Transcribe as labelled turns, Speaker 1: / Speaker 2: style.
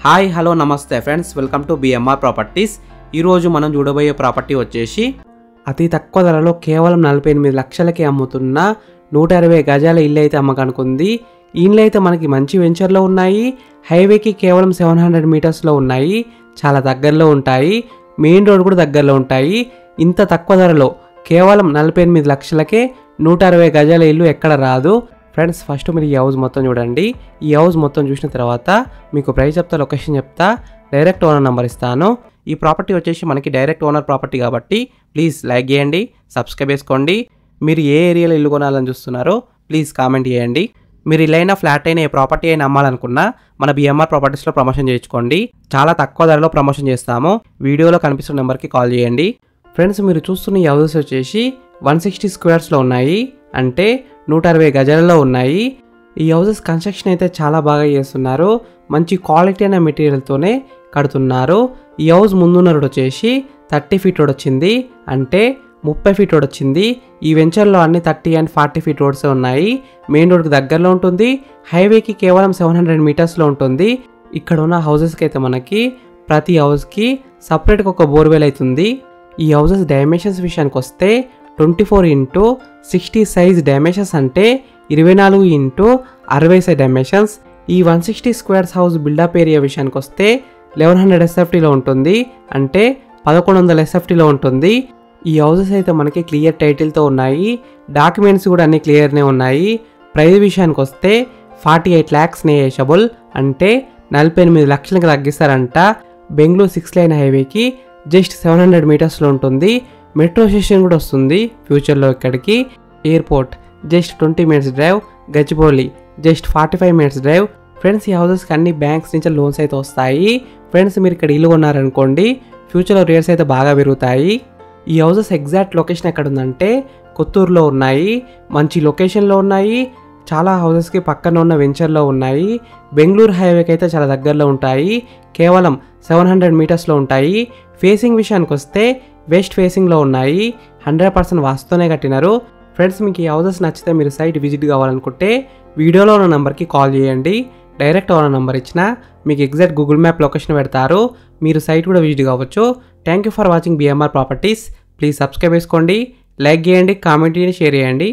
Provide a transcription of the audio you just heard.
Speaker 1: Hi hello నమస్తే friends, welcome to BMR properties. ఈరోజు మనం చూడబోయే ప్రాపర్టీ వచ్చేసి అతి తక్కువ ధరలో కేవలం 48 లక్షలకే అమ్ముతున్న 120 గజాల ఇల్లు అయితే అమ్మకానికి ఉంది. ఈ ఇల్లు అయితే మనకి మంచి వెంచర్లో ఉన్నాయి. హైవేకి కేవలం 700 మీటర్స్లో ఉన్నాయి. చాలా దగ్గరలో ఉంటాయి. మెయిన్ రోడ్ కూడా దగ్గరలో ఉంటాయి. ఇంత తక్కువ ధరలో కేవలం 48 లక్షలకే 160 గజాల ఇల్లు ఎక్కడ రాదు. ఫ్రెండ్స్, ఫస్ట్ మీరు ఈ హౌస్ మొత్తం చూడండి. ఈ హౌస్ మొత్తం చూసిన తర్వాత మీకు ప్రైస్ చెప్తా, లొకేషన్ చెప్తా, డైరెక్ట్ ఓనర్ నెంబర్ ఇస్తాను. ఈ ప్రాపర్టీ వచ్చేసి మనకి డైరెక్ట్ ఓనర్ ప్రాపర్టీ కాబట్టి ప్లీజ్ లైక్ చేయండి, సబ్స్క్రైబ్ చేసుకోండి. మీరు ఏ ఏరియాలో ఇల్లు కొనాలని చూస్తున్నారో ప్లీజ్ కామెంట్ చేయండి. మీరు ఇల్లైనా ఫ్లాట్ అయినా ఏ ప్రాపర్టీ అయినా అమ్మాలనుకున్నా మన బిఎంఆర్ ప్రాపర్టీస్లో ప్రమోషన్ చేయించుకోండి. చాలా తక్కువ ధరలో ప్రమోషన్ చేస్తాము. వీడియోలో కనిపిస్తున్న నెంబర్కి కాల్ చేయండి. ఫ్రెండ్స్, మీరు చూస్తున్న ఈ హౌసెస్ వచ్చేసి 160 స్క్వేర్స్లో ఉన్నాయి, అంటే 160 గజాలలో ఉన్నాయి. ఈ హౌసెస్ కన్స్ట్రక్షన్ అయితే చాలా బాగా చేస్తున్నారు. మంచి క్వాలిటీ అయిన మెటీరియల్తోనే కడుతున్నారు. ఈ హౌస్ ముందున్న రోడ్ వచ్చేసి 30 ఫీట్ రోడ్ వచ్చింది, అంటే 30 ఫీట్ రోడ్ వచ్చింది. ఈ వెంచర్లో అన్ని 30 అండ్ 40 ఫీట్ రోడ్స్ ఉన్నాయి. మెయిన్ రోడ్కి దగ్గరలో ఉంటుంది. హైవేకి కేవలం 700 మీటర్స్లో ఉంటుంది. ఇక్కడ ఉన్న హౌసెస్కి అయితే మనకి ప్రతి హౌస్కి సపరేట్గా ఒక బోర్వెల్ అవుతుంది. ఈ హౌసెస్ డైమెన్షన్స్ విషయానికి వస్తే 24x60 సైజ్ డైమెన్షన్స్, అంటే 24x60 సైజ్ డైమెన్షన్స్. ఈ 160 స్క్వేర్స్ హౌస్ బిల్డప్ ఏరియా విషయానికి వస్తే 1100 SFTలో ఉంటుంది, అంటే 1100 SFTలో ఉంటుంది. ఈ హౌసెస్ అయితే మనకి క్లియర్ టైటిల్తో ఉన్నాయి. డాక్యుమెంట్స్ కూడా అన్ని క్లియర్నే ఉన్నాయి. ప్రైస్ విషయానికి వస్తే 48 lakhs నెగోషియబుల్, అంటే 48 లక్షలకి తగ్గిస్తారంట. బెంగళూరు 6 లైన్ హైవేకి జస్ట్ 700 మీటర్స్లో ఉంటుంది. మెట్రో స్టేషన్ కూడా వస్తుంది ఫ్యూచర్లో ఇక్కడికి. Airport just 20 minutes drive. Gachibowli just 45 minutes drive. Friends, ఈ హౌసెస్కి అన్ని బ్యాంక్స్ నుంచి లోన్స్ అయితే వస్తాయి. ఫ్రెండ్స్, మీరు ఇక్కడ ఇల్లు కొన్నారనుకోండి, ఫ్యూచర్లో రేట్స్ అయితే బాగా పెరుగుతాయి. ఈ హౌసెస్ ఎగ్జాక్ట్ లొకేషన్ ఎక్కడ ఉందంటే కొత్తూరులో ఉన్నాయి. మంచి లొకేషన్లో ఉన్నాయి. చాలా హౌసెస్కి పక్కన ఉన్న వెంచర్లో ఉన్నాయి. బెంగళూరు హైవేకి అయితే చాలా దగ్గరలో ఉంటాయి. కేవలం 700 మీటర్స్లో ఉంటాయి. ఫేసింగ్ విషయానికి వస్తే వెస్ట్ ఫేసింగ్లో ఉన్నాయి. 100% వాస్తునే కట్టినారు. ఫ్రెండ్స్, మీకు ఈ హౌసెస్ నచ్చితే మీరు సైట్ విజిట్ కావాలనుకుంటే వీడియోలో ఉన్న నెంబర్కి కాల్ చేయండి. డైరెక్ట్ ఓనర్ నెంబర్ ఇచ్చిన మీకు ఎగ్జాక్ట్ గూగుల్ మ్యాప్ లొకేషన్ పెడతారు. మీరు సైట్ కూడా విజిట్ కావచ్చు. Thank you for watching BMR properties. Please subscribe చేసుకోండి, లైక్ చేయండి, కామెంట్ చేయండి, షేర్ చేయండి.